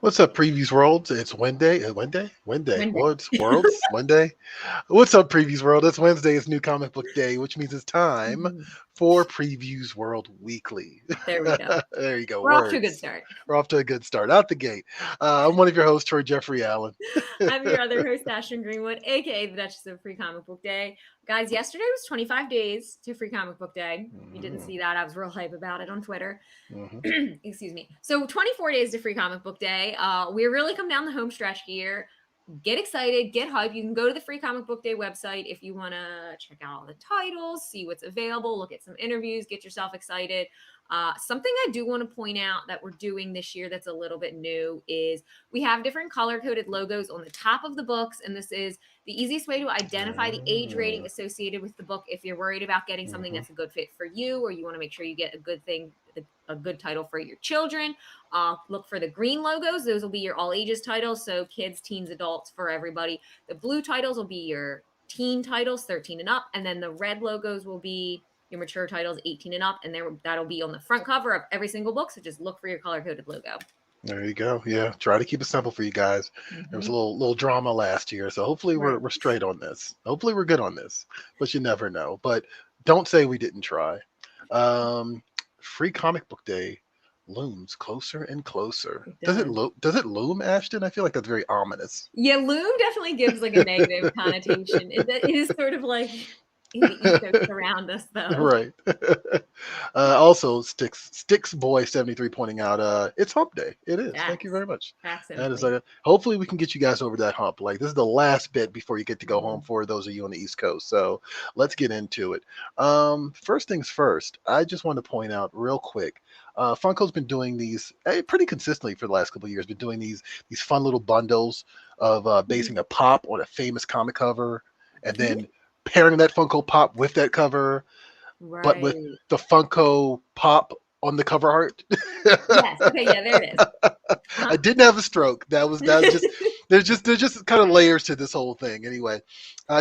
What's up, Previews World? It's Wednesday. Wednesday. Wednesday. What's Worlds? Wednesday. What's up, Previews World? It's Wednesday. It's New Comic Book Day, which means it's time Mhm. for Previews World Weekly. There we go. There you go. We're off to a good Words. start. We're off to a good start. Out the gate. I'm one of your hosts, Troy Jeffrey Allen. I'm your other host, Ashton Greenwood, aka the Duchess of Free Comic Book Day. Guys, yesterday was 25 days to Free Comic Book Day. If you didn't see that, I was real hype about it on Twitter. Mhm. Excuse me. So 24 days to Free Comic Book Day. We're really come down the home stretch here. Get excited, get hype. You can go to the Free Comic Book Day website if you want to check out all the titles, see what's available, look at some interviews, get yourself excited. Something I do want to point out that we're doing this year that's a little bit new is we have different color-coded logos on the top of the books, and this is the easiest way to identify the age rating associated with the book if you're worried about getting something that's a good fit for you, or you want to make sure you get a good thing, a good title for your children. Look for the green logos. Those will be your all ages titles. So kids, teens, adults, for everybody. The blue titles will be your teen titles, 13 and up. And then the red logos will be your mature titles, 18 and up. And that'll be on the front cover of every single book. So just look for your color-coded logo. There you go. Yeah, try to keep it simple for you guys. There was a little drama last year, so hopefully we're straight on this. Hopefully we're good on this, but you never know. But don't say we didn't try. Free Comic Book Day looms closer and closer. Does it loom, Ashton? I feel like that's very ominous. Yeah, loom definitely gives like a negative connotation. It is sort of like in the ethos around us, though. Right. Also, Sticks Boy 73 pointing out, it's Hump Day. It is. Thank you very much. That is hopefully we can get you guys over that hump. Like, this is the last bit before you get to go home for those of you on the East Coast. So let's get into it. First things first, I just want to point out real quick. Funko's been doing these pretty consistently for the last couple of years. Been doing these fun little bundles of basing a pop on a famous comic cover, and then pairing that Funko Pop with that cover, but with the Funko Pop on the cover art. Yes. Okay. Yeah. There it is. I didn't have a stroke. That was just there's just kind of layers to this whole thing. Anyway,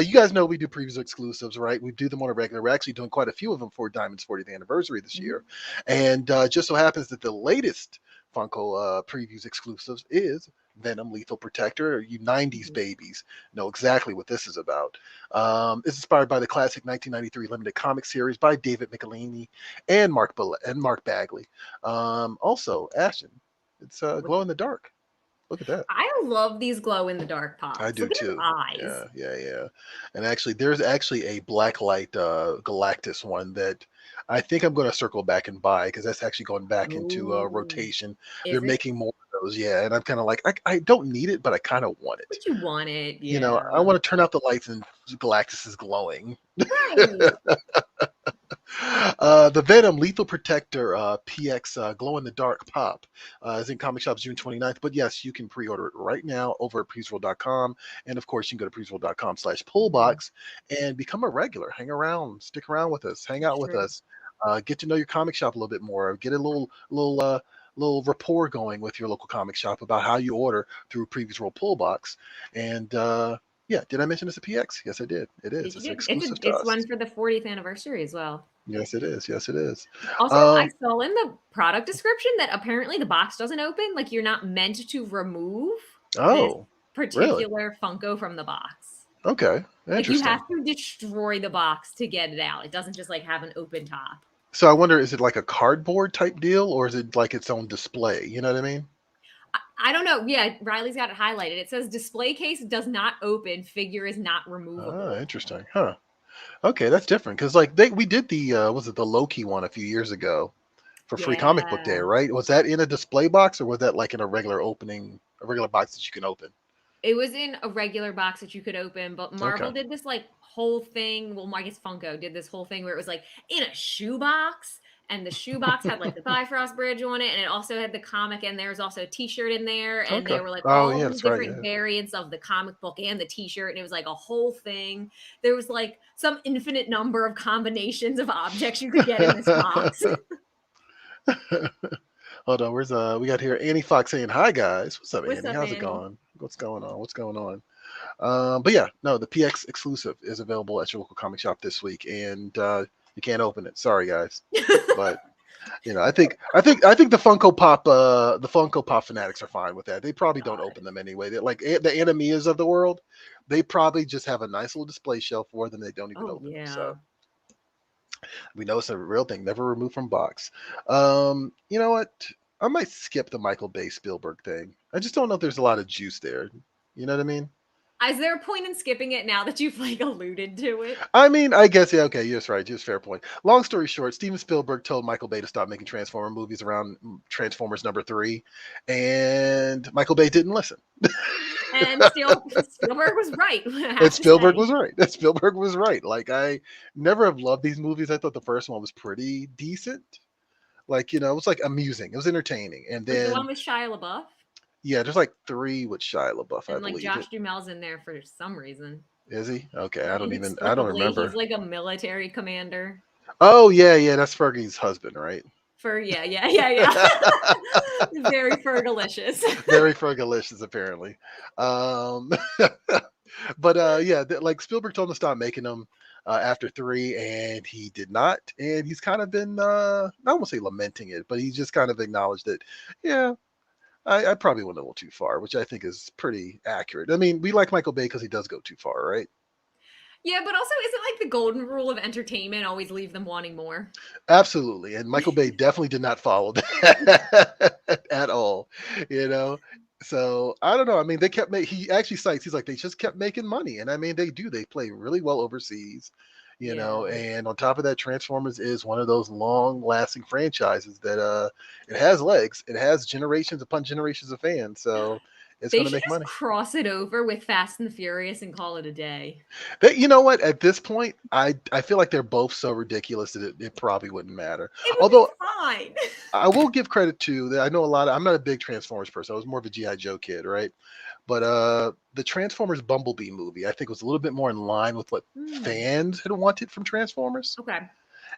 you guys know we do previews exclusives, right? We do them on a regular. We're actually doing quite a few of them for Diamond's 40th anniversary this year, and just so happens that the latest Funko previews exclusives is Venom Lethal Protector. You 90s babies know exactly what this is about. It's inspired by the classic 1993 limited comic series by David Michelini and Mark Bagley. Also, Ashton, it's glow in the dark. Look at that. I love these glow in the dark pops. I do Look at too. his eyes. Yeah. And actually, there's actually a Blacklight Galactus one that I think I'm going to circle back and buy because that's actually going back into rotation. They're making more of those, yeah. And I'm kind of like, I don't need it, but I kind of want it. But you want it, yeah. You know, I want to turn out the lights and Galactus is glowing. Right. The Venom Lethal Protector PX Glow in the Dark Pop is in comic shops June 29th. But yes, you can pre-order it right now over at PREVIEWSworld.com. And of course, you can go to PREVIEWSworld.com/pullbox and become a regular. Hang around, stick around with us, hang out with us, get to know your comic shop a little bit more, get a little rapport going with your local comic shop about how you order through Previous World Pullbox. And yeah, did I mention it's a PX? Yes, I did. It is. It's exclusive to us. It's one for the 40th anniversary as well. Yes, it is. Yes, it is. Also, I saw in the product description that apparently the box doesn't open. Like, you're not meant to remove this particular Funko from the box. Okay, interesting. Like, you have to destroy the box to get it out. It doesn't just like have an open top. So I wonder, is it like a cardboard type deal, or is it like its own display? You know what I mean? I don't know. Yeah, Riley's got it highlighted. It says display case does not open. Figure is not removable. Oh, interesting. Huh. Okay, that's different because like we did the was it the Loki one a few years ago for Free Comic Book Day, right? Was that in a display box or was that like in a regular box that you can open? It was in a regular box that you could open, but Marvel did this like whole thing. Well, I guess Funko did this whole thing where it was like in a shoebox. And the shoebox had like the Bifrost Bridge on it, and it also had the comic, and there was also a T-shirt in there, and there were like all these different variants of the comic book and the T-shirt, and it was like a whole thing. There was like some infinite number of combinations of objects you could get in this box. Hold on, where's we got here Annie Fox saying hi guys. What's up, Annie? How's it going? What's going on? But yeah, no, the PX exclusive is available at your local comic shop this week, and you can't open it. Sorry, guys. But I think the Funko Pop fanatics are fine with that. They probably don't open them anyway. They like the Animias of the world. They probably just have a nice little display shelf for them. They don't even open them. So we know it's a real thing. Never removed from box. You know what? I might skip the Michael Bay Spielberg thing. I just don't know if there's a lot of juice there. You know what I mean? Is there a point in skipping it now that you've like alluded to it? I mean, I guess, yeah, okay, you're right. Just fair point. Long story short, Steven Spielberg told Michael Bay to stop making Transformer movies around Transformers #3, and Michael Bay didn't listen. And Spielberg was right. And Spielberg was right. Spielberg was right. Like, I never have loved these movies. I thought the first one was pretty decent. Like, it was like amusing. It was entertaining. And then the one with Shia LaBeouf. Yeah, there's like 3 with Shia LaBeouf, and I believe. Josh Duhamel's in there for some reason. Is he? Okay, I don't remember. He's like a military commander. Oh yeah, that's Fergie's husband, right? Yeah. Very Fergalicious. Very Fergalicious, apparently. But yeah, like Spielberg told him to stop making them after 3, and he did not. And he's kind of been, I won't say lamenting it, but he just kind of acknowledged that, yeah, I probably went a little too far, which I think is pretty accurate. I mean, we like Michael Bay because he does go too far, right? Yeah, but also, is it like the golden rule of entertainment? Always leave them wanting more. Absolutely, and Michael Bay definitely did not follow that at all. So I don't know. I mean, they kept he actually cites. He's like, they just kept making money, and I mean, they do. They play really well overseas. And on top of that, Transformers is one of those long-lasting franchises that it has legs. It has generations upon generations of fans, so it's going to make money. Cross it over with Fast and the Furious and call it a day. You know what? At this point, I feel like they're both so ridiculous that it probably wouldn't matter. Although fine. I will give credit to that. I know I'm not a big Transformers person. I was more of a G.I. Joe kid, right? But the Transformers Bumblebee movie, I think, was a little bit more in line with what fans had wanted from Transformers. Okay.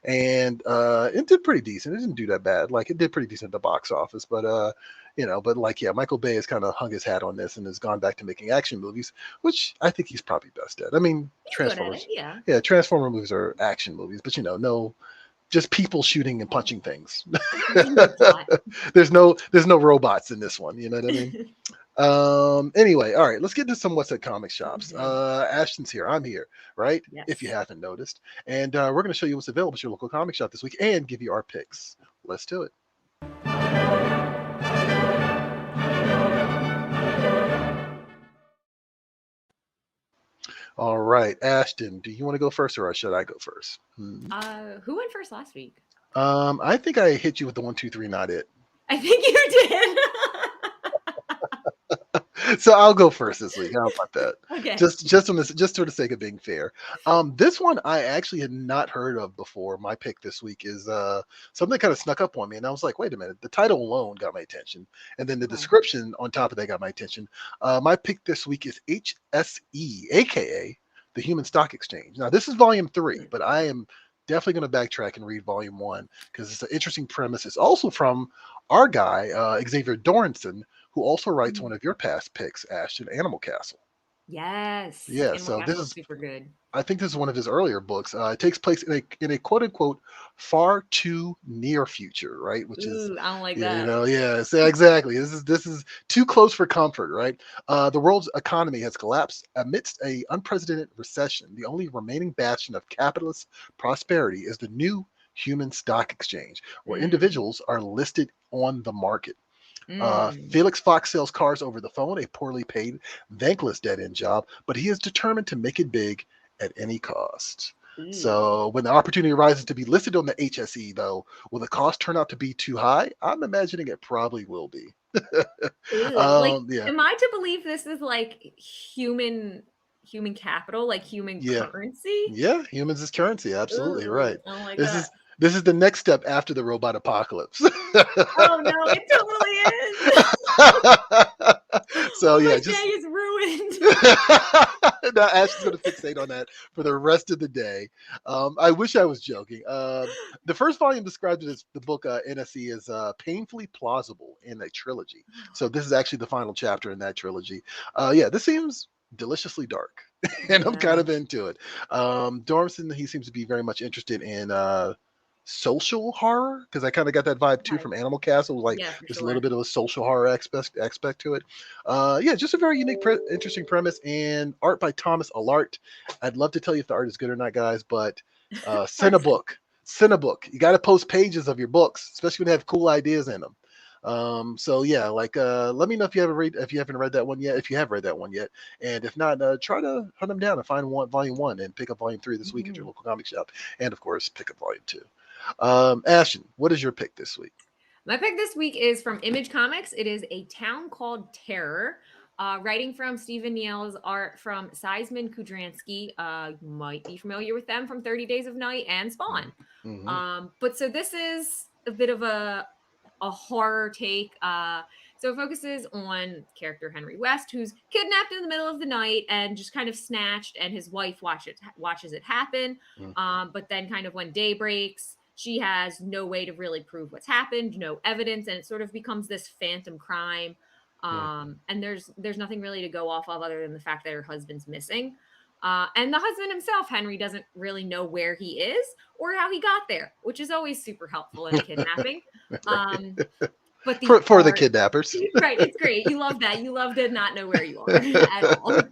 And it did pretty decent. It didn't do that bad. Like, it did pretty decent at the box office. But Michael Bay has kind of hung his hat on this and has gone back to making action movies, which I think he's probably best at. I mean, Transformers. Yeah, Transformer movies are action movies, but no. Just people shooting and punching things. There's no robots in this one. You know what I mean? Anyway, all right, let's get into some what's at comic shops. Ashton's here. I'm here, right? Yes. If you haven't noticed. And we're going to show you what's available at your local comic shop this week and give you our picks. Let's do it. All right, Ashton, do you want to go first or should I go first? Who went first last week? I think I hit you with the 1, 2, 3, not it. I think you did. So I'll go first this week. How about that? Okay. Just for the sake of being fair. This one I actually had not heard of before. My pick this week is something that kind of snuck up on me, and I was like, wait a minute. The title alone got my attention, and then the description on top of that got my attention. My pick this week is HSE, aka the Human Stock Exchange. Now this is volume 3, but I am definitely going to backtrack and read volume 1 because it's an interesting premise. It's also from our guy Xavier Dornson, who also writes one of your past picks, Ashton, Animal Castle. Yes. Yeah. Animal so Castle this is super good. I think this is one of his earlier books. It takes place in a quote unquote far too near future, right? Which is I don't like that. So exactly. This is too close for comfort, right? The world's economy has collapsed amidst a unprecedented recession. The only remaining bastion of capitalist prosperity is the new human stock exchange, where individuals are listed on the market. Felix Fox sells cars over the phone, a poorly paid, thankless dead-end job, but he is determined to make it big at any cost. So when the opportunity arises to be listed on the HSE, though, will the cost turn out to be too high? I'm imagining it probably will be. Am I to believe this is like human capital, like human currency? Yeah, humans is currency. Absolutely right. This is the next step after the robot apocalypse. Oh no, it totally is. So my day is ruined. Now Ashton's going to fixate on that for the rest of the day. I wish I was joking. The first volume described it as the book NSE is painfully plausible in a trilogy. So this is actually the final chapter in that trilogy. This seems deliciously dark, and I'm kind of into it. Dormson, he seems to be very much interested in social horror, because I kind of got that vibe too from Animal Castle. Like there's a little bit of a social horror aspect to it. Yeah, just a very unique, interesting premise, and art by Thomas Allart. I'd love to tell you if the art is good or not, guys, but Cinebook. You got to post pages of your books, especially when they have cool ideas in them. So yeah, like let me know if you haven't read that one yet, if you have read that one yet, and if not, try to hunt them down and find volume 1 and pick up volume 3 this week at your local comic shop, and of course pick up volume 2. Ashton, what is your pick this week? My pick this week is from Image Comics. It is A Town Called Terror. Writing from Stephen Niel's, art from Seisman Kudransky. You might be familiar with them from 30 Days of Night and Spawn. But so this is a bit of a horror take. So it focuses on character Henry West, who's kidnapped in the middle of the night and just kind of snatched, and his wife watches it happen. But then kind of when day breaks, she has no way to really prove what's happened, no evidence, and it sort of becomes this phantom crime. And there's nothing really to go off of other than the fact that her husband's missing. And the husband himself, Henry, doesn't really know where he is or how he got there, which is always super helpful in a kidnapping. But for the kidnappers. Right, it's great. You love that. You love to not know where you are at all.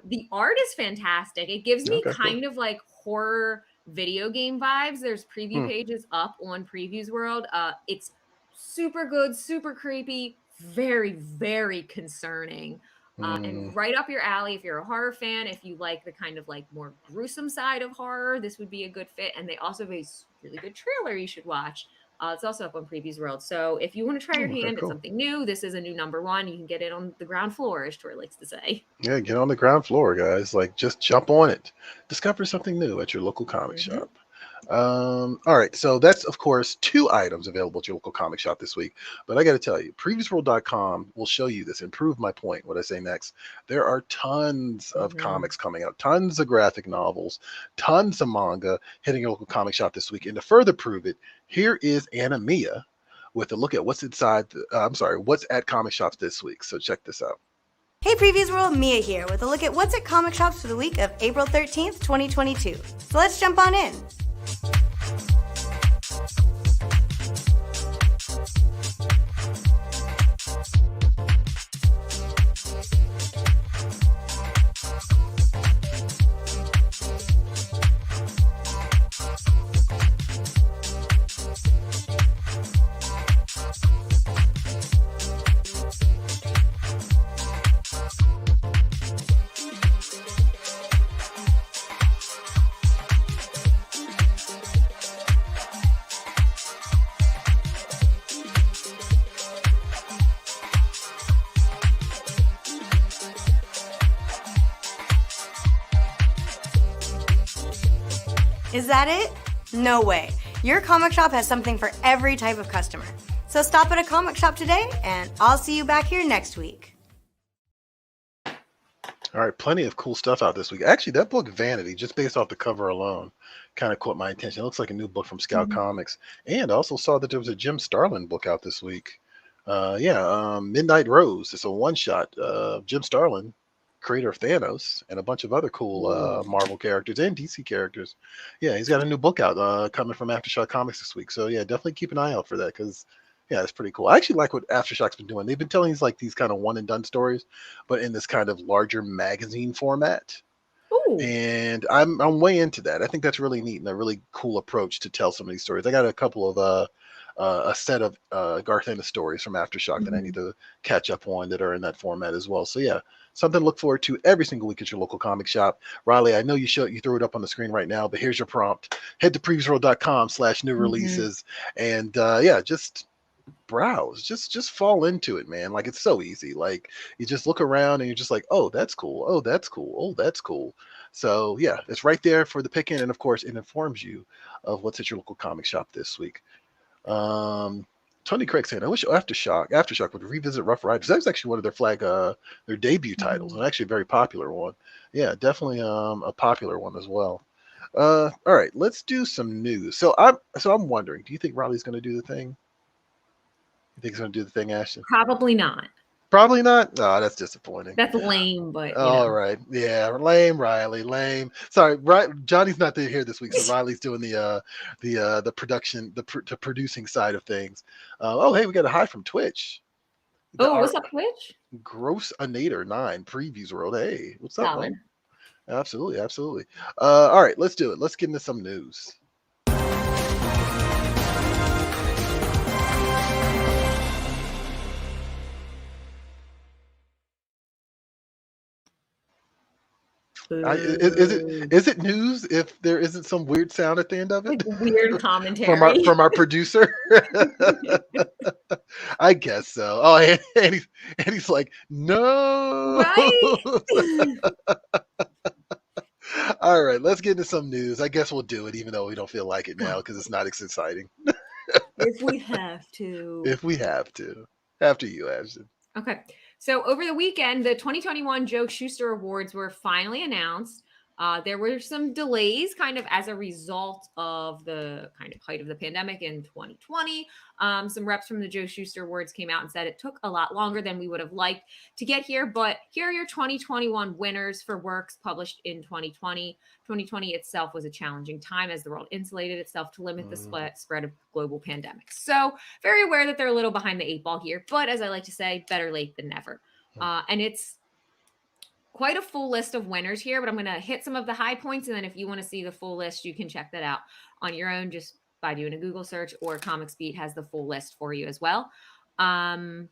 The art is fantastic. It gives me kind of like horror video game vibes. There's preview pages up on PREVIEWSworld. It's super good, super creepy, very, very concerning. And right up your alley if you're a horror fan. If you like the kind of like more gruesome side of horror, this would be a good fit. And they also have a really good trailer you should watch. It's also up on PREVIEWSworld. So if you want to try your hand at something new, this is a new #1. You can get it on the ground floor, as Troy likes to say. Yeah, get on the ground floor, guys. Like, just jump on it. Discover something new at your local comic shop. All right, so that's of course 2 items available at your local comic shop this week. But I got to tell you, PREVIEWSworld.com will show you this and prove my point. What I say next, there are tons of comics coming out, tons of graphic novels, tons of manga hitting your local comic shop this week. And to further prove it, here is Anna Mia with a look at what's inside. What's at comic shops this week. So check this out. Hey PREVIEWSworld, Mia here with a look at what's at comic shops for the week of April 13th, 2022. So let's jump on in. Is that it? No way. Your comic shop has something for every type of customer. So stop at a comic shop today, and I'll see you back here next week. All right, plenty of cool stuff out this week. Actually, that book, Vanity, just based off the cover alone, kind of caught my attention. It looks like a new book from Scout Comics. And I also saw that there was a Jim Starlin book out this week. Midnight Rose. It's a one-shot. Jim Starlin, creator of Thanos, and a bunch of other cool Marvel characters and DC characters. Yeah, he's got a new book out coming from Aftershock Comics this week. So yeah, definitely keep an eye out for that, because yeah, it's pretty cool. I actually like what Aftershock's been doing. They've been telling these kind of one and done stories, but in this kind of larger magazine format. Ooh. And I'm way into that. I think that's really neat and a really cool approach to tell some of these stories. I got a couple of a set of Garth Ennis stories from Aftershock that I need to catch up on that are in that format as well. So yeah, something to look forward to every single week at your local comic shop. Riley, I know you threw it up on the screen right now, but here's your prompt. Head to PREVIEWSworld.com/new releases and just browse, just fall into it, man. Like, it's so easy. Like, you just look around and you're just like, oh, that's cool, oh, that's cool, oh, that's cool. So yeah, it's right there for the picking, and of course it informs you of what's at your local comic shop this week. Tony Craig saying, I wish Aftershock would revisit Rough Riders. That was actually one of their debut titles, and actually a very popular one. Yeah, definitely a popular one as well. All right, let's do some news. So I'm wondering, do you think Riley's going to do the thing? You think he's going to do the thing, Ashton? Probably not. Probably not. No, that's disappointing. That's lame, but all right, yeah, lame, Riley, lame. Sorry, Johnny's not here this week, so Riley's doing the production, the producing side of things. Oh, hey, we got a hi from Twitch. What's up, Twitch? Grossanator 9 Previews World. Hey, what's up, Solid. man? Absolutely, absolutely. All right, let's do it. Let's get into some news. Is it news if there isn't some weird sound at the end of it? Like weird commentary from our producer. I guess so. Oh, and he's like, no. Right? All right, let's get into some news. I guess we'll do it, even though we don't feel like it now because it's not as exciting. If we have to. If we have to. After you, Ashton. Okay. So over the weekend, the 2021 Joe Shuster Awards were finally announced. There were some delays kind of as a result of the kind of height of the pandemic in 2020. Some reps from the Joe Shuster Awards came out and said it took a lot longer than we would have liked to get here. But here are your 2021 winners for works published in 2020. 2020 itself was a challenging time as the world insulated itself to limit the spread of global pandemics. So very aware that they're a little behind the 8 ball here. But as I like to say, better late than never. And it's quite a full list of winners here, but I'm going to hit some of the high points. And then if you want to see the full list, you can check that out on your own just by doing a Google search, or Comics Beat has the full list for you as well. Let me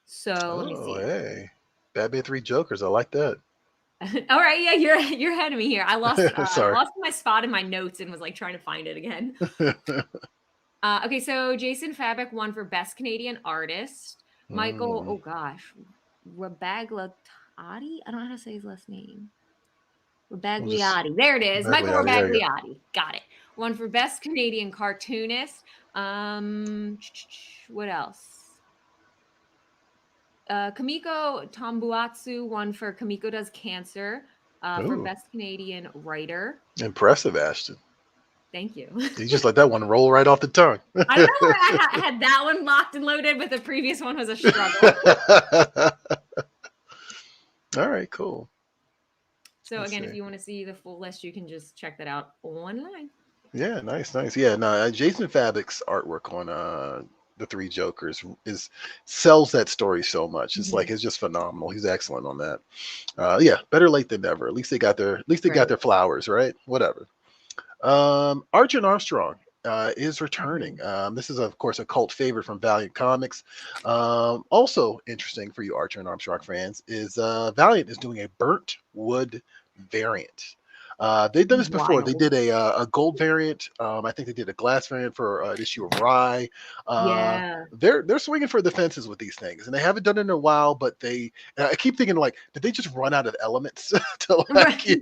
see. Hey, Batman 3 Jokers. I like that. All right. Yeah, you're ahead of me here. I lost my spot in my notes and was like trying to find it again. Okay. So Jason Fabek won for Best Canadian Artist. Michael, oh gosh, Rabagliotti. I don't know how to say his last name. Rabagliotti. There it is. Michael Rabagliotti. Got it. One for Best Canadian Cartoonist. What else? Kamiko Tambuatsu won for Kamiko Does Cancer for Best Canadian Writer. Impressive, Ashton. Thank you. You just let that one roll right off the tongue. I don't know why I had that one locked and loaded, but the previous one was a struggle. All right, cool. So again, if you want to see the full list, you can just check that out online. Yeah, nice. Yeah, no, Jason Fabek's artwork on the 3 Jokers sells that story so much. It's like it's just phenomenal. He's excellent on that. Yeah, better late than never. At least they got their flowers, right? Whatever. Archer and Armstrong is returning. This is, of course, a cult favorite from Valiant Comics. Also interesting for you Archer and Armstrong fans is Valiant is doing a burnt wood variant. They've done this before. They did a gold variant. I think they did a glass variant for an issue of Rye. They're swinging for the fences with these things, and they haven't done it in a while. But I keep thinking, like, did they just run out of elements to like? Right.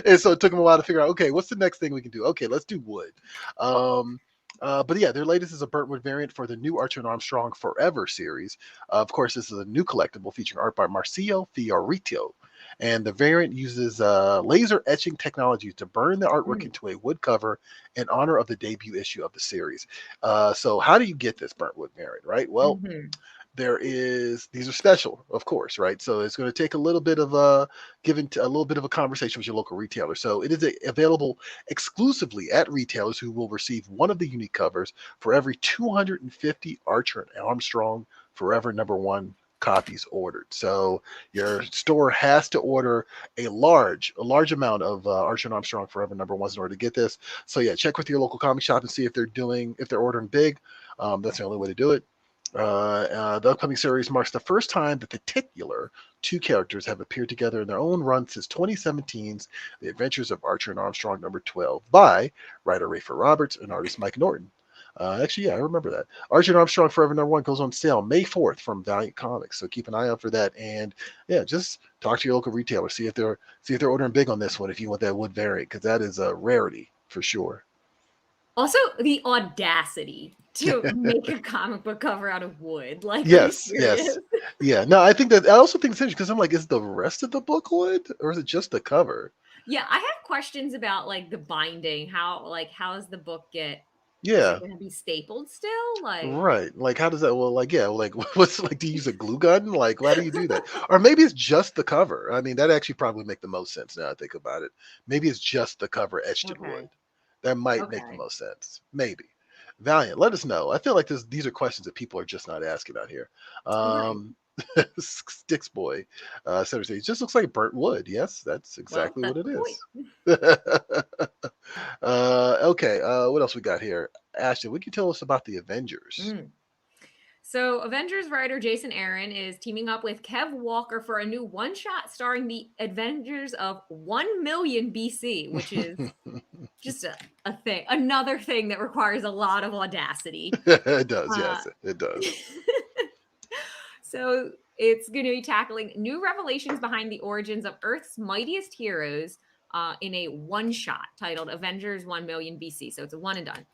And so it took them a while to figure out, okay, what's the next thing we can do? Okay, let's do wood. But yeah, their latest is a burnt wood variant for the new Archer and Armstrong Forever series. Of course, this is a new collectible featuring art by Marcio Fiorito. And the variant uses laser etching technology to burn the artwork into a wood cover in honor of the debut issue of the series. So how do you get this burnt wood variant, right? Well, these are special, of course, right? So it's going to take a little bit of a conversation with your local retailer. So it is available exclusively at retailers who will receive one of the unique covers for every 250 Archer and Armstrong Forever #1 copies ordered. So your store has to order a large amount of Archer and Armstrong Forever #1s in order to get this. So yeah, check with your local comic shop and see if they're ordering big. That's the only way to do it. The upcoming series marks the first time that the titular 2 characters have appeared together in their own run since 2017's The Adventures of Archer and Armstrong #12 by writer Rafer Roberts and artist Mike Norton. Actually, yeah, I remember that. Archer and Armstrong Forever #1 goes on sale May 4th from Valiant Comics. So keep an eye out for that. And yeah, just talk to your local retailer. See if they're ordering big on this one if you want that wood variant, because that is a rarity for sure. Also, the audacity to make a comic book cover out of wood. Like, yes. Yeah. No, I also think it's interesting because I'm like, is the rest of the book wood or is it just the cover? Yeah, I have questions about like the binding. How does the book get Is Yeah. it going to be stapled still? Like, Right. Like, how does that? Well, like, yeah. Like, what's like? Do you use a glue gun? Like, why do you do that? Or maybe it's just the cover. I mean, that actually probably make the most sense now I think about it. Maybe it's just the cover etched in wood. okay, That might make the okay, most sense. Maybe. Valiant, let us know. I feel like these are questions that people are just not asking out here. okay. Um, Sticks Boy, 17. It just looks like burnt wood. Yes, that's Well, exactly what that's it the point. is. Okay. What else we got here? Ashton, would you tell us about the Avengers? Mm. So, Avengers writer Jason Aaron is teaming up with Kev Walker for a new one shot starring the Avengers of 1 million BC, which is just a thing, another thing that requires a lot of audacity. It does, Uh, yes, it does. so, it's going to be tackling new revelations behind the origins of Earth's mightiest heroes in a one shot titled Avengers 1 million BC. So, it's a one and done.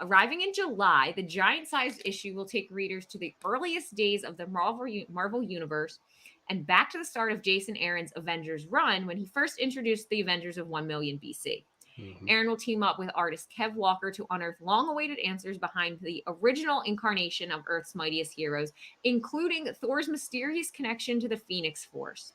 Arriving in July, the giant-sized issue will take readers to the earliest days of the Marvel Universe and back to the start of Jason Aaron's Avengers run when he first introduced the Avengers of 1 million BC. Mhm. Aaron will team up with artist Kev Walker to unearth long-awaited answers behind the original incarnation of Earth's mightiest heroes, including Thor's mysterious connection to the Phoenix Force.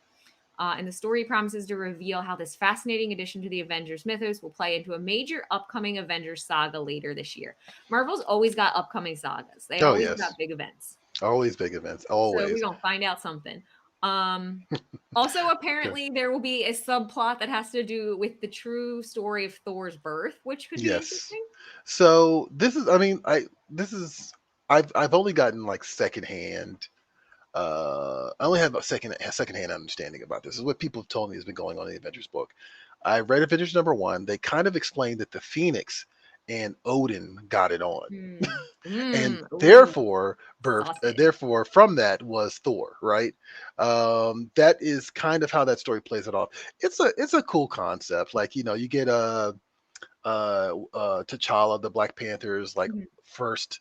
And the story promises to reveal how this fascinating addition to the Avengers mythos will play into a major upcoming Avengers saga later this year. Marvel's always got upcoming sagas. They Oh always got yes, big events. always big events, So we're always. gonna find out something. Also, Okay. apparently, there will be a subplot that has to do with the true story of Thor's birth, which could be Yes. interesting. So this is, I mean, this is, I've only gotten like secondhand. I only have a secondhand understanding about this. This is what people have told me has been going on in the Avengers book. I read Avengers #1. They kind of explained that the Phoenix and Odin got it on, and Ooh, therefore sausage. therefore from that was Thor, right? That is kind of how that story plays it off. It's a cool concept. Like, you get T'Challa, the Black Panther's like Mhm. first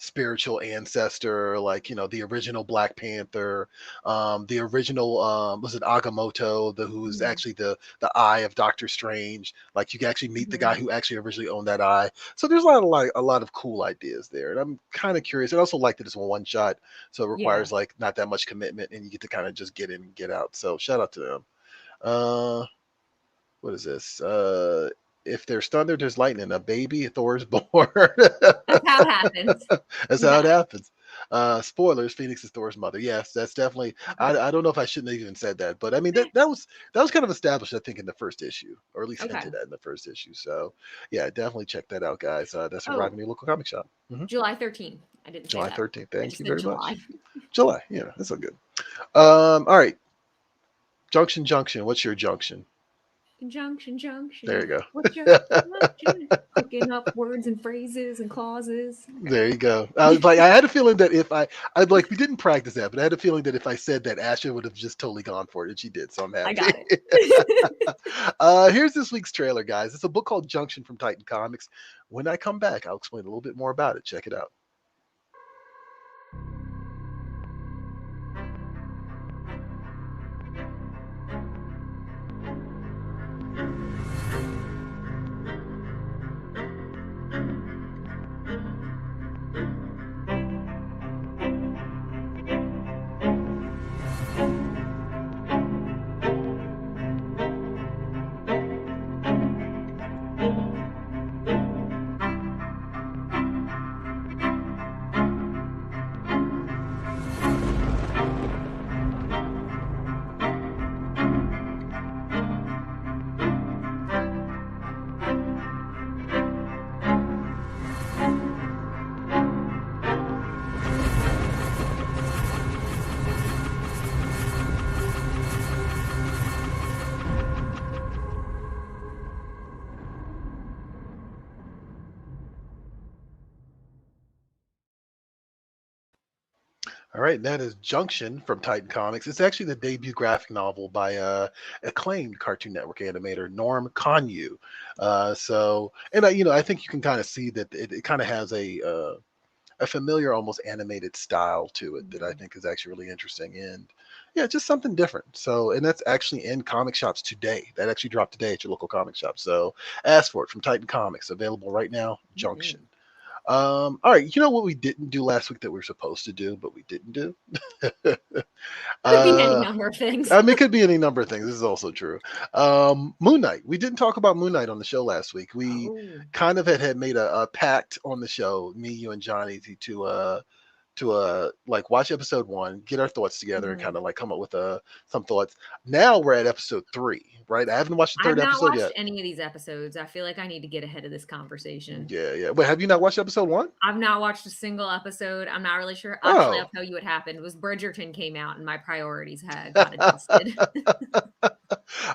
spiritual ancestor, like, the original Black Panther, the original, was it Agamotto, who is Mhm. actually the eye of Doctor Strange. Like, you can actually meet the guy Mhm. who actually originally owned that eye. So there's a lot of cool ideas there, and I'm kind of curious. I also like that it's one shot, so it Yeah. requires like not that much commitment, and you get to kind of just get in and get out. So shout out to them. Uh, what is this? If there's thunder, there's lightning. A baby, Thor's born. That's how it happens. That's how it Yeah. happens. Spoilers: Phoenix is Thor's mother. Yes, that's definitely. I, Okay. I don't know if I shouldn't have even said that, but I mean that was kind of established, I think, in the first issue, or at least Okay. hinted at in the first issue. So yeah, definitely check that out, guys. That's Oh, arriving in your local comic shop. July 13th. I didn't say July that. 13th. I Thank just you said very much. July. July. Yeah, that's all good. All right. Junction. What's your junction? Junction, There junction. you What's your go. junction? Hooking up words and phrases and clauses. Okay. There you go. I was like, I had a feeling that if I'd like, we didn't practice that, but I had a feeling that if I said that, Ashley would have just totally gone for it, and she did. So I'm I happy. got it. Here's this week's trailer, guys. It's a book called Junction from Titan Comics. When I come back, I'll explain a little bit more about it. Check it out. All right, that is Junction from Titan Comics. It's actually the debut graphic novel by acclaimed Cartoon Network animator Norm Conyu. And I think you can kind of see that it kind of has a familiar, almost animated style to it that I Mhm. think is actually really interesting, and yeah, just something different. So, and that's actually in comic shops today. That actually dropped today at your local comic shop. So, ask for it from Titan Comics, available right now. Mhm. Junction. All right, you know what we didn't do last week that we were supposed to do, but we didn't do? Could be any number of things. I mean, it could be any number of things. This is also true. Moon Knight. We didn't talk about Moon Knight on the show last week. We kind of had made a pact on the show, me, you, and Johnny, to like watch episode 1, get our thoughts together, and kind of like come up with some thoughts. Now we're at episode 3, right? I haven't watched the third episode yet. I've not watched any of these episodes. I feel like I need to get ahead of this conversation. Yeah. But have you not watched episode 1? I've not watched a single episode. I'm not really sure. Actually, I'll tell you what happened. It was Bridgerton came out, and my priorities had got adjusted.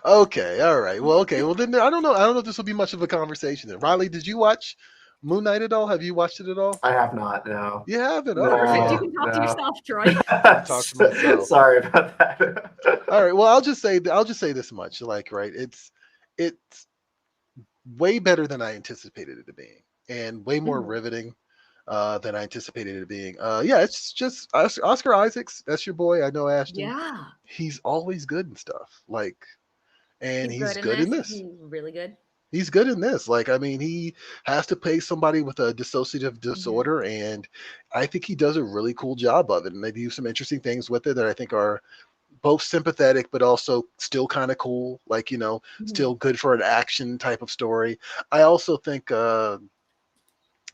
Okay, all right. Well, then I don't know if this will be much of a conversation then. Riley, did you watch Moon Knight at all? Have you watched it at all? I have not, no. You haven't? No, perfect. You can talk to yourself, Troy. Talk to myself. Sorry about that. All right. Well, I'll just say this much. Like, right, it's way better than I anticipated it to be, and way more riveting than I anticipated it being. Yeah, it's just Oscar Isaacs. That's your boy. I know Ashton. Yeah. He's always good and stuff. Like, and he's good in this. He's really good. He's good in this. Like, I mean, he has to play somebody with a dissociative disorder, and I think he does a really cool job of it. And they do some interesting things with it that I think are both sympathetic, but also still kind of cool. Like, still good for an action type of story. I also think, I'm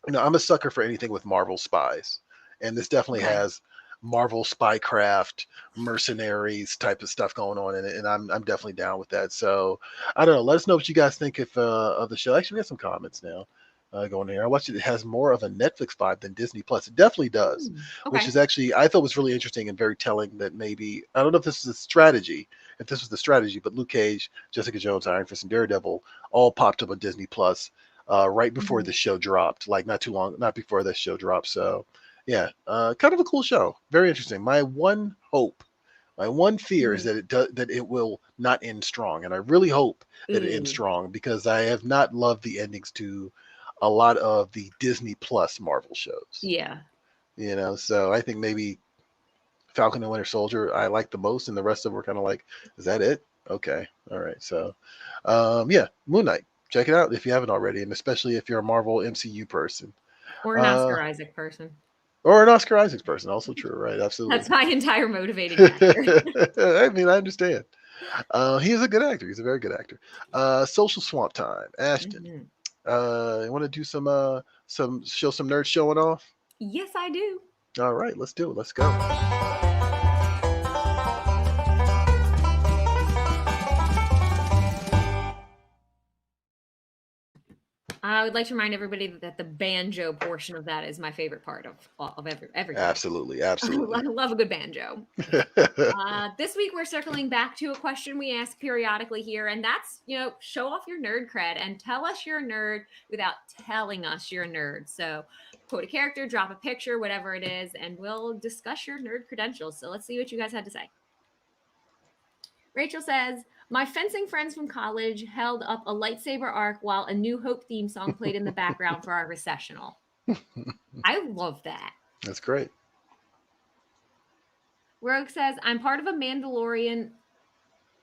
a sucker for anything with Marvel spies, and this definitely has Marvel spycraft, mercenaries type of stuff going on in it, and I'm definitely down with that. So I don't know. Let us know what you guys think of the show. Actually, we got some comments now going here. I watched it. It has more of a Netflix vibe than Disney Plus. It definitely does, which is actually I thought was really interesting and very telling. That maybe I don't know if this is a strategy, if this was the strategy, but Luke Cage, Jessica Jones, Iron Fist, and Daredevil all popped up on Disney Plus right before the show dropped, like not before this show dropped. So. Yeah, kind of a cool show. Very interesting. My one fear is that it will not end strong, and I really hope that it ends strong because I have not loved the endings to a lot of the Disney Plus Marvel shows. Yeah, so I think maybe Falcon and Winter Soldier I like the most, and the rest of them were kind of like, is that it? Okay, all right. So, Moon Knight. Check it out if you haven't already, and especially if you're a Marvel MCU person or an Oscar Isaac person. Or an Oscar Isaac person, also true, right? Absolutely. That's my entire motivating factor. I mean, I understand. He is a good actor. He's a very good actor. Social Swamp Time. Ashton, you want to do some nerd showing off? Yes, I do. All right, let's do it. Let's go. I would like to remind everybody that the banjo portion of that is my favorite part of everything. Absolutely. I love a good banjo. This week we're circling back to a question we ask periodically here, and that's, show off your nerd cred and tell us you're a nerd without telling us you're a nerd. So quote a character, drop a picture, whatever it is, and we'll discuss your nerd credentials. So let's see what you guys had to say. Rachel says, my fencing friends from college held up a lightsaber arc while a New Hope theme song played in the background for our recessional. I love that. That's great. Rogue says, I'm part of a Mandalorian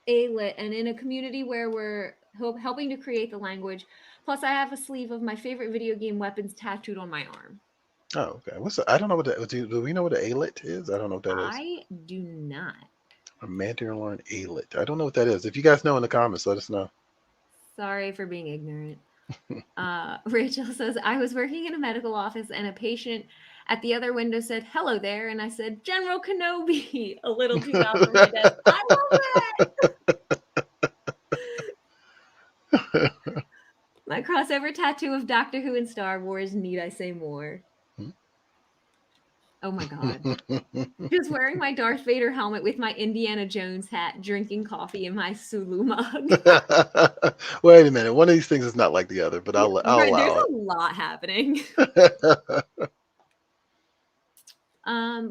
A-lit and in a community where we're helping to create the language. Plus, I have a sleeve of my favorite video game weapons tattooed on my arm. Oh, okay. I don't know what that is. Do we know what an A-lit is? I don't know what that is. I do not. A Mandalorian A-lit. I don't know what that is. If you guys know in the comments, let us know. Sorry for being ignorant. Rachel says, I was working in a medical office and a patient at the other window said, hello there. And I said, General Kenobi, a little too loud for my desk. I love it. My crossover tattoo of Doctor Who and Star Wars. Need I say more? Oh my God. Just wearing my Darth Vader helmet with my Indiana Jones hat, drinking coffee in my Sulu mug. Wait a minute. One of these things is not like the other, but I'll allow there's it. A lot happening.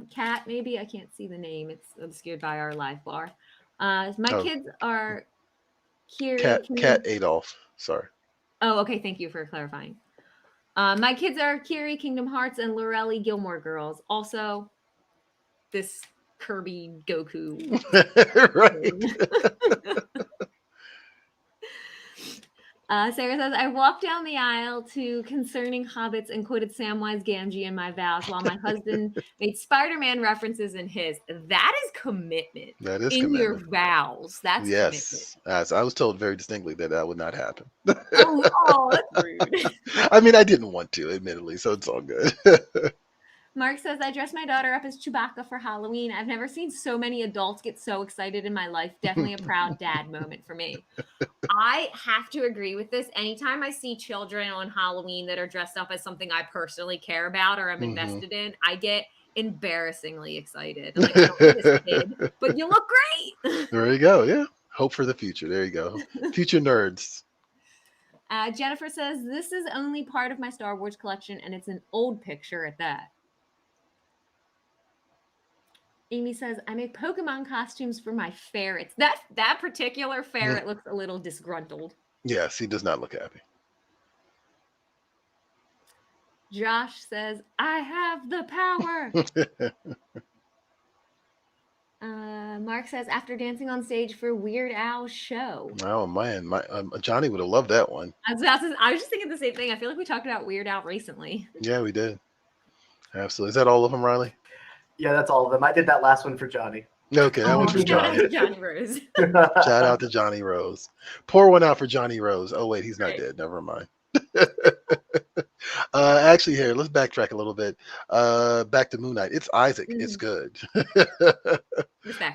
Cat, maybe. I can't see the name. It's obscured by our live bar. My kids are Kiri. Cat Adolf. Sorry. Oh, okay. Thank you for clarifying. My kids are Kiri, Kingdom Hearts, and Lorelli Gilmore Girls. Also, this Kirby Goku. Right. Sarah says, I walked down the aisle to Concerning Hobbits and quoted Samwise Gamgee in my vows while my husband made Spider-Man references in his. That is commitment. That is in commitment. your vows. That's commitment. Yes. I was told very distinctly that would not happen. Oh, that's rude. I mean, I didn't want to, admittedly, so it's all good. Mark says, I dressed my daughter up as Chewbacca for Halloween. I've never seen so many adults get so excited in my life. Definitely a proud dad moment for me. I have to agree with this. Anytime I see children on Halloween that are dressed up as something I personally care about or I'm invested in, I get embarrassingly excited. I'm like, I don't know this kid, but you look great. There you go. Yeah. Hope for the future. There you go. Future nerds. Jennifer says, this is only part of my Star Wars collection, and it's an old picture at that. Amy says, I make Pokemon costumes for my ferrets. That particular ferret looks a little disgruntled. Yes, he does not look happy. Josh says, I have the power. Mark says, after dancing on stage for Weird Al's show. Oh, man. Johnny would have loved that one. I was just thinking the same thing. I feel like we talked about Weird Al recently. Yeah, we did. Absolutely. Is that all of them, Riley? Yeah, that's all of them. I did that last one for Johnny. Okay, that one's for Johnny. Johnny Rose. Shout out to Johnny Rose. Pour one out for Johnny Rose. Oh, wait, he's not dead. Never mind. Actually, here, let's backtrack a little bit. Back to Moon Knight. It's Isaac. It's good.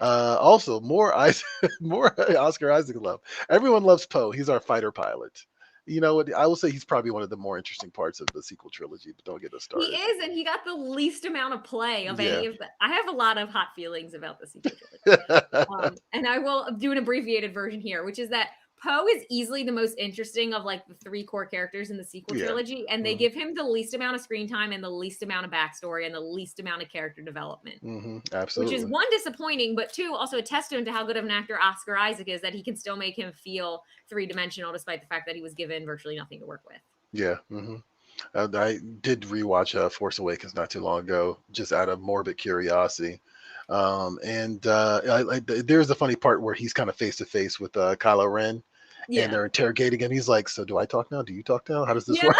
Also, more Oscar Isaac love. Everyone loves Poe. He's our fighter pilot. You know what? I will say he's probably one of the more interesting parts of the sequel trilogy, but don't get us started. He is, and he got the least amount of play of any of the. I have a lot of hot feelings about the sequel trilogy. And I will do an abbreviated version here, which is that Poe is easily the most interesting of like the three core characters in the sequel trilogy, and they give him the least amount of screen time and the least amount of backstory and the least amount of character development. Absolutely. Which is one, disappointing, but two, also a testament to how good of an actor Oscar Isaac is, that he can still make him feel three-dimensional despite the fact that he was given virtually nothing to work with. Yeah. I did rewatch Force Awakens not too long ago, just out of morbid curiosity. There's a funny part where he's kind of face to face with Kylo Ren. Yeah. And they're interrogating him. He's like, so do I talk now? Do you talk now? How does this work?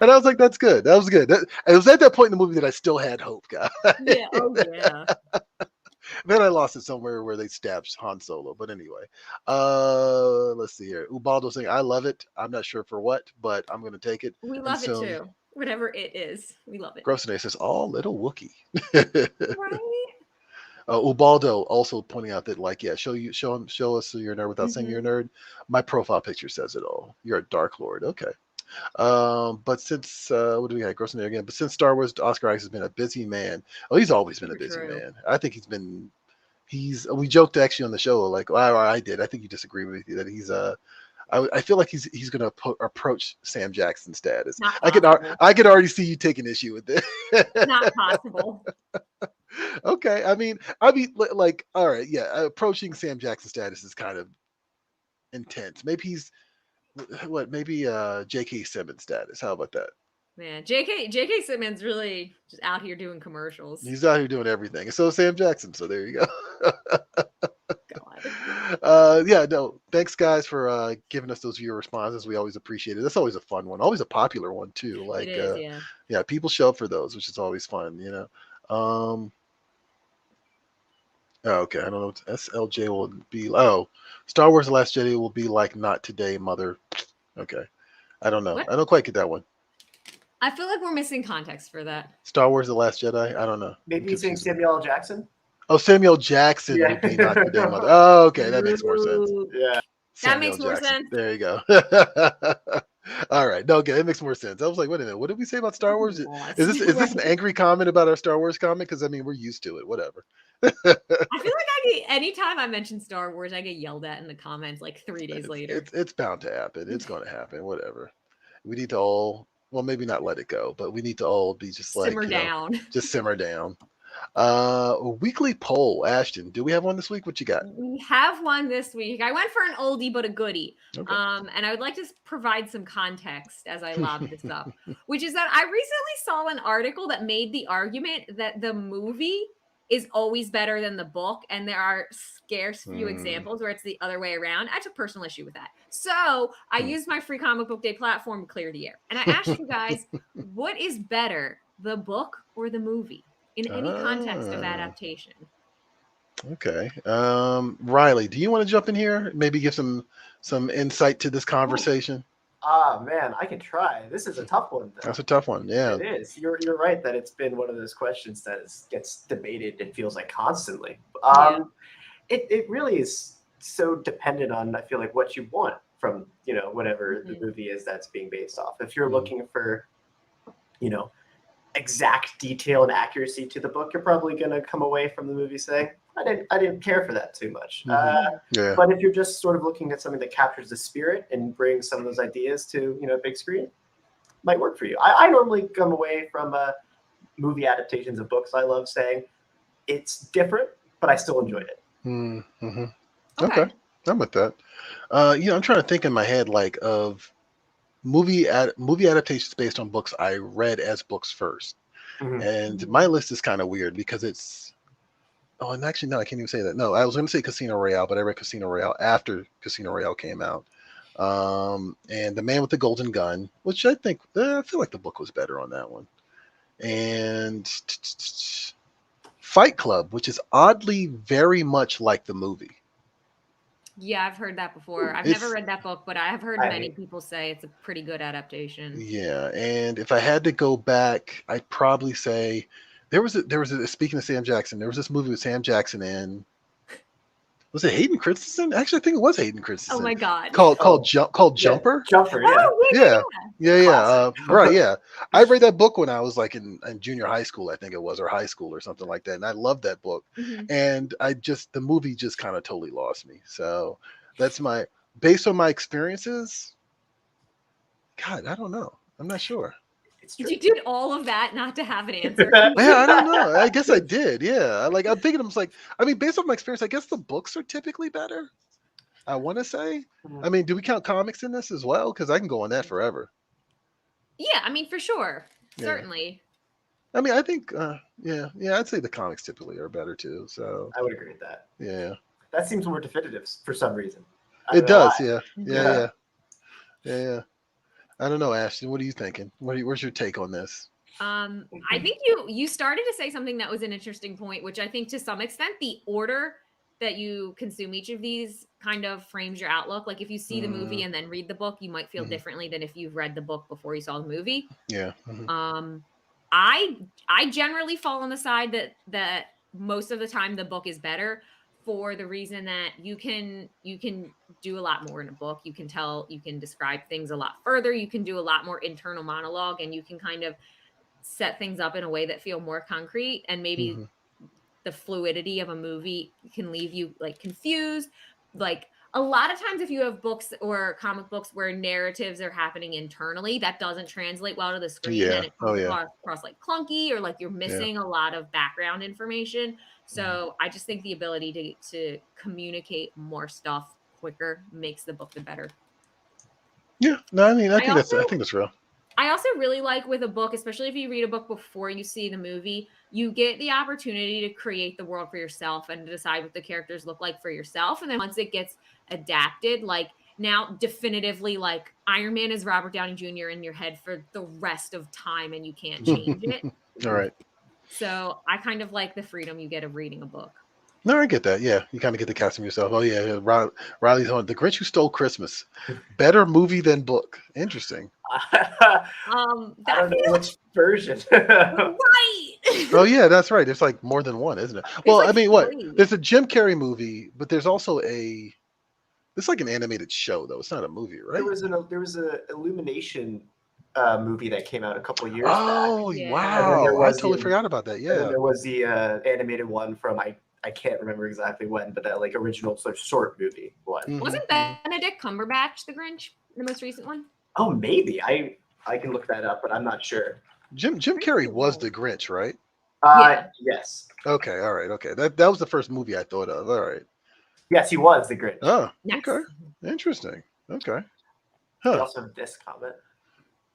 And I was like, that's good. That was good. It was at that point in the movie that I still had hope, guys. Yeah. Oh, yeah. Then I lost it somewhere where they stabbed Han Solo. But anyway, let's see here. Ubaldo saying, I love it. I'm not sure for what, but I'm going to take it. We love it too. Whatever it is, we love it. Grossnay says, oh, little Wookiee. Right? Ubaldo also pointing out that, like, show us so you're a nerd without saying you're a nerd. My profile picture says it all. You're a Dark Lord. Okay. But since what do we have? Grossing there again. But since Star Wars, Oscar Isaac has been a busy man. Oh, he's always been a busy man. I think we joked actually on the show, like, I did. I think you disagree with you that he's I feel like he's going to approach Sam Jackson status. I could already see you taking issue with this. Not possible. Okay, I mean, like, all right, yeah, approaching Sam Jackson status is kind of intense. Maybe he's J.K. Simmons status. How about that? Man, J.K. Simmons really just out here doing commercials. He's out here doing everything, and so is Sam Jackson. So there you go. Thanks guys for giving us those viewer responses. We always appreciate it. That's always a fun one, always a popular one too. Like, it is, yeah, people show up for those, which is always fun, you know. Okay, I don't know what SLJ will be. Oh, Star Wars: The Last Jedi will be like Not Today, Mother. Okay, I don't know. What? I don't quite get that one. I feel like we're missing context for that. Star Wars: The Last Jedi. I don't know. Maybe he's saying Samuel L. Jackson. Oh, Samuel Jackson would be Not Today, Mother. Oh, okay, that makes more sense. Yeah, that makes more sense. There you go. All right. No, okay, it makes more sense. I was like, wait a minute, what did we say about Star Wars? Is this an angry comment about our Star Wars comment? Because I mean, we're used to it. Whatever. I feel like anytime I mention Star Wars, I get yelled at in the comments like 3 days later. It's bound to happen. It's going to happen. Whatever. We need to all, well, maybe not let it go, but we need to all be just like simmer down. Just simmer down. Weekly poll, Ashton. Do we have one this week? What you got? We have one this week. I went for an oldie but a goodie. Okay. And I would like to provide some context as I lob this up, which is that I recently saw an article that made the argument that the movie is always better than the book, and there are scarce few examples where it's the other way around. I took personal issue with that. So I used my free comic book day platform to clear the air. And I asked you guys, what is better, the book or the movie in any context of adaptation? Okay. Riley, do you want to jump in here? Maybe give some insight to this conversation? Man, I can try. This is a tough one, though. That's a tough one. Yeah. It is. You're right that it's been one of those questions that gets debated, it feels like, constantly. It really is so dependent on, I feel like, what you want from, whatever the movie is that's being based off. If you're looking for, exact detail and accuracy to the book, you're probably going to come away from the movie saying, I didn't care for that too much. But if you're just sort of looking at something that captures the spirit and brings some of those ideas to big screen, it might work for you. I normally come away from movie adaptations of books I love saying it's different, but I still enjoyed it. Okay, I'm with that. I'm trying to think in my head like of movie adaptations based on books I read as books first, and my list is kind of weird because it's. Oh, and actually, no, I can't even say that. No, I was going to say Casino Royale, but I read Casino Royale after Casino Royale came out. And The Man with the Golden Gun, which I think, I feel like the book was better on that one. And Fight Club, which is oddly very much like the movie. Yeah, I've heard that before. I've never read that book, but I have heard many people say it's a pretty good adaptation. Yeah, and if I had to go back, I'd probably say... There was a speaking of Sam Jackson, there was this movie with Sam Jackson in. Was it Hayden Christensen? Actually, I think it was Hayden Christensen. Oh my God! Called Jumper. Jumper. Yeah. Right. Yeah. I read that book when I was like in junior high school, I think it was, or high school or something like that, and I loved that book. And the movie just kind of totally lost me. So that's based on my experiences. God, I don't know. I'm not sure. You did all of that not to have an answer. Yeah, I don't know. I guess I did. Yeah, I'm thinking. Based on my experience, I guess the books are typically better. I want to say. Do we count comics in this as well? Because I can go on that forever. Yeah, for sure, certainly. I think. I'd say the comics typically are better too. So I would agree with that. Yeah. That seems more definitive for some reason. It does. Yeah. I don't know, Ashton. What are you thinking? Where's your take on this? I think you started to say something that was an interesting point, which I think to some extent the order that you consume each of these kind of frames your outlook. Like if you see the movie and then read the book, you might feel differently than if you've read the book before you saw the movie. Yeah. I generally fall on the side that most of the time the book is better, for the reason that you can do a lot more in a book. You can describe things a lot further. You can do a lot more internal monologue, and you can kind of set things up in a way that feel more concrete. And maybe the fluidity of a movie can leave you like confused. Like a lot of times if you have books or comic books where narratives are happening internally, that doesn't translate well to the screen. And it comes across like clunky, or like you're missing a lot of background information. So I just think the ability to communicate more stuff quicker makes the book the better. Yeah, no, I think that's real. I also really like with a book, especially if you read a book before you see the movie, you get the opportunity to create the world for yourself and to decide what the characters look like for yourself. And then once it gets adapted, like now definitively, like Iron Man is Robert Downey Jr. in your head for the rest of time, and you can't change it. All right. So I kind of like the freedom you get of reading a book. No, I get that. Yeah, you kind of get to casting yourself. Oh yeah, Riley's on The Grinch Who Stole Christmas. Better movie than book. Interesting. I don't know which version. Right. Oh yeah, that's right. There's like more than one, isn't it? Well, there's a Jim Carrey movie, but there's also it's like an animated show though. It's not a movie, right? There was a Illumination movie that came out a couple of years back. Oh wow! I totally forgot about that. Yeah, there was the animated one from I can't remember exactly when, but that like original sort of short movie one. Wasn't Benedict Cumberbatch the Grinch, the most recent one? Oh, maybe I can look that up, but I'm not sure. Jim Carrey was the Grinch, right? Yes. Okay, all right, okay. That was the first movie I thought of. All right. Yes, he was the Grinch. Oh, okay, interesting. Okay. Huh. We also have this comment.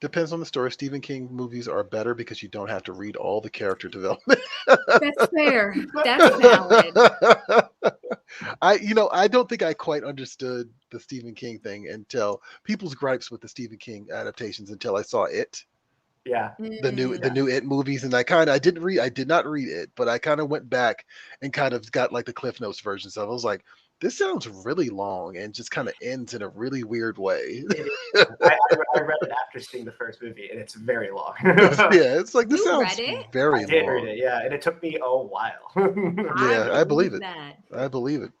Depends on the story. Stephen King movies are better because you don't have to read all the character development. That's fair. That's valid. I don't think I quite understood the Stephen King thing until people's gripes with the Stephen King adaptations until I saw it. Yeah. The new It movies, and I did not read it, but I kind of went back and kind of got like the Cliff Notes version. So I was like, this sounds really long and just kind of ends in a really weird way. I read it after seeing the first movie, and it's very long. Yeah, it's like, this You sounds read it? very I did long. read it, yeah, and it took me a while. Yeah, I believe it. That. I believe it.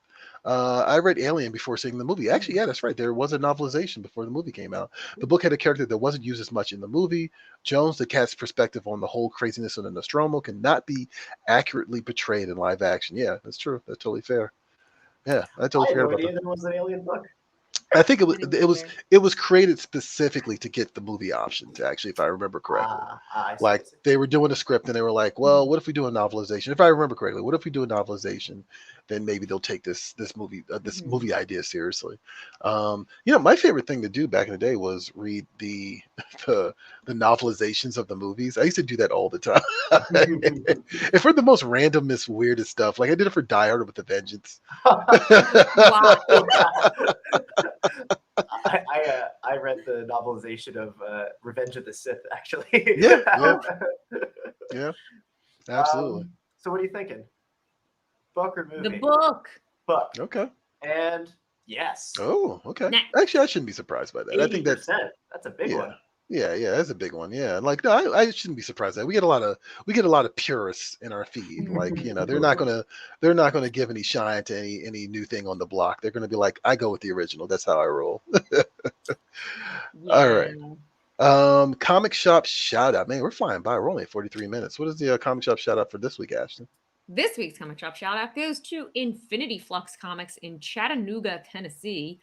I read Alien before seeing the movie. Actually, yeah, that's right. There was a novelization before the movie came out. The book had a character that wasn't used as much in the movie. Jones, the cat's perspective on the whole craziness of the Nostromo, cannot be accurately portrayed in live action. Yeah, that's true. That's totally fair. Yeah, I totally forgot about that. There was an Alien book. I think it was created specifically to get the movie options, actually, if I remember correctly. Like, they were doing a script and they were like, well, what if we do a novelization? If I remember correctly, what if we do a novelization? Then maybe they'll take this movie idea seriously. My favorite thing to do back in the day was read the novelizations of the movies. I used to do that all the time. And for the most randomest, weirdest stuff, like I did it for Die Hard with a Vengeance. Wow. I read the novelization of Revenge of the Sith, actually. Yeah, absolutely. So what are you thinking? Book or movie? The book. Book. Okay. And yes. Oh, okay. Next. Actually, I shouldn't be surprised by that. I think that's a big one. Yeah, that's a big one. Yeah, like, no, I shouldn't be surprised. That we get a lot of purists in our feed. Like, they're not gonna give any shine to any new thing on the block. They're gonna be like, I go with the original. That's how I roll. All right. Comic shop shout out. Man, we're flying by. We're only at 43 minutes. What is the comic shop shout out for this week, Ashton? This week's comic shop shout out goes to Infinity Flux Comics in Chattanooga, Tennessee.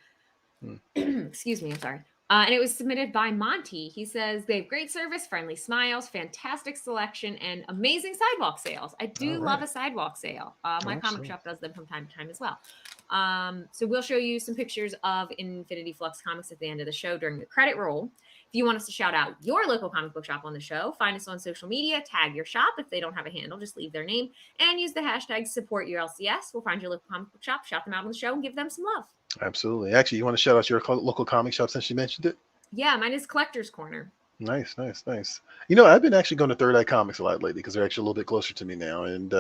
Excuse me, I'm sorry. And it was submitted by Monty. He says they have great service, friendly smiles, fantastic selection, and amazing sidewalk sales. I do love a sidewalk sale. My comic shop does them from time to time as well. So we'll show you some pictures of Infinity Flux Comics at the end of the show during the credit roll. If you want us to shout out your local comic book shop on the show, find us on social media, tag your shop. If they don't have a handle, just leave their name and use the hashtag #SupportYourLCS. We'll find your local comic book shop, shout them out on the show, and give them some love. Absolutely. Actually, you want to shout out your local comic shop since you mentioned it? Yeah, mine is Collector's Corner. Nice. I've been actually going to Third Eye Comics a lot lately because they're actually a little bit closer to me now, and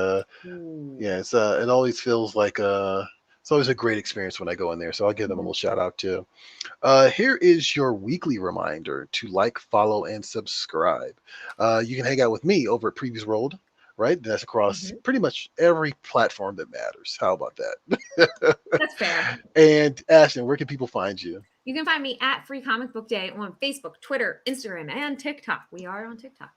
it's it always feels like it's always a great experience when I go in there. So I'll give them a little shout out too. Here is your weekly reminder to like, follow, and subscribe. You can hang out with me over at PREVIEWSworld. Right? That's across pretty much every platform that matters. How about that? That's fair. And Ashton, where can people find you? You can find me at Free Comic Book Day on Facebook, Twitter, Instagram, and TikTok. We are on TikTok.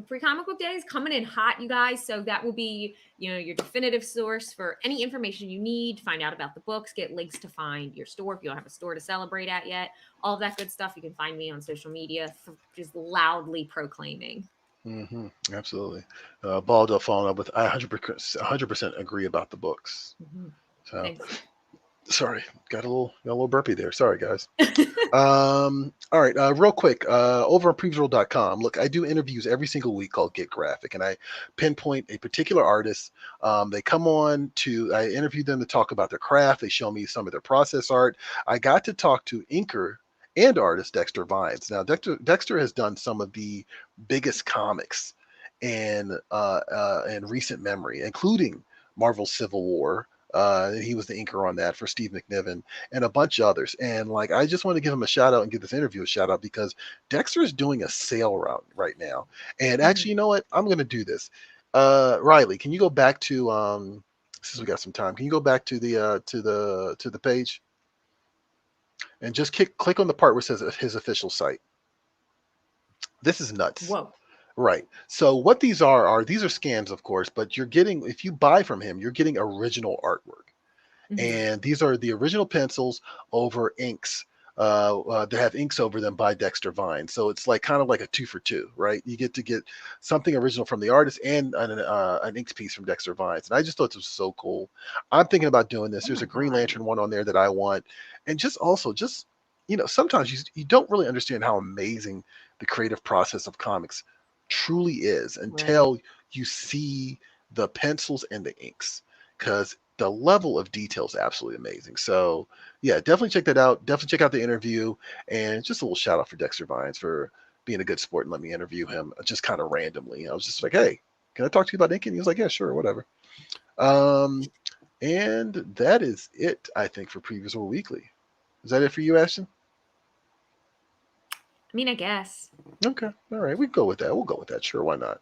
Free Comic Book Day is coming in hot, you guys. So that will be, your definitive source for any information you need. Find out about the books, get links to find your store if you don't have a store to celebrate at yet. All of that good stuff. You can find me on social media for just loudly proclaiming. Absolutely. Baldo following up with, I 100% agree about the books. So, thanks. Sorry, got a little burpee there. Sorry, guys. All right, real quick, over on PREVIEWSworld.com. Look, I do interviews every single week called Get Graphic, and I pinpoint a particular artist. They come on I interview them to talk about their craft. They show me some of their process art. I got to talk to inker and artist Dexter Vines. Now, Dexter has done some of the biggest comics in recent memory, including Marvel's Civil War. He was the inker on that for Steve McNiven and a bunch of others. And I just want to give him a shout out and give this interview a shout out because Dexter is doing a sale route right now. And actually, you know what? I'm going to do this. Riley, can you go back to since we got some time? Can you go back to the page? And just click on the part where it says his official site. This is nuts. Whoa. Right. So what these are these are scans, of course, but if you buy from him, you're getting original artwork. And these are the original pencils over inks that have inks over them by Dexter Vines. So it's kind of like a 2 for 2, right? You get something original from the artist and an inks piece from Dexter Vines. And I just thought this was so cool. I'm thinking about doing this. There's a Green Lantern one on there that I want. And just sometimes you don't really understand how amazing the creative process of comics truly is until you see the pencils and the inks, because the level of detail is absolutely amazing. So yeah, definitely check that out. Definitely check out the interview, and just a little shout out for Dexter Vines for being a good sport and let me interview him just kind of randomly. I was just like, hey, can I talk to you about inking? He was like, yeah, sure, whatever. And that is it, I think, for Previews World Weekly. Is that it for you, Ashton? I mean, I guess. Okay. All right. We can go with that. We'll go with that. Sure. Why not?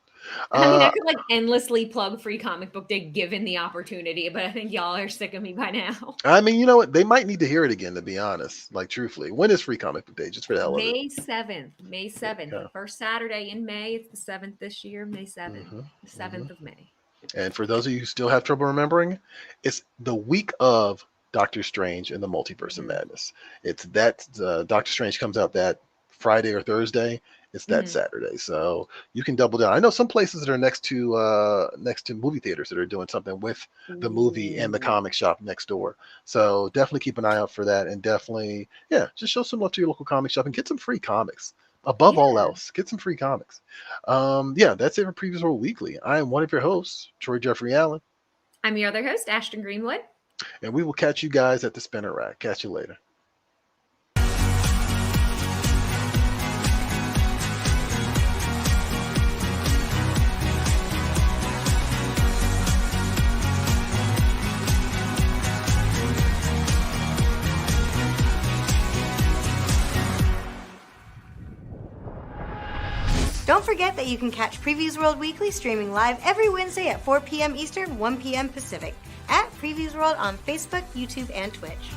I mean, I could endlessly plug Free Comic Book Day given the opportunity, but I think y'all are sick of me by now. I mean, you know what? They might need to hear it again, to be honest. Truthfully. When is Free Comic Book Day? Just for the hell of it. May 7th. May 7th. The first Saturday in May. It's the 7th this year. May 7th. The 7th of May. And for those of you who still have trouble remembering, it's the week of Doctor Strange and the Multiverse of Madness. It's that Doctor Strange comes out that Friday or Thursday. It's that Saturday, so you can double down. I know some places that are next to movie theaters that are doing something with the movie and the comic shop next door. So definitely keep an eye out for that, and definitely, just show some love to your local comic shop and get some free comics. Above all else, get some free comics. That's it for Previews World Weekly. I am one of your hosts, Troy Jeffrey Allen. I'm your other host, Ashton Greenwood. And we will catch you guys at the spinner rack. Catch you later. Don't forget that you can catch Previews World Weekly streaming live every Wednesday at 4 p.m. Eastern, 1 p.m. Pacific at Previews World on Facebook, YouTube, and Twitch.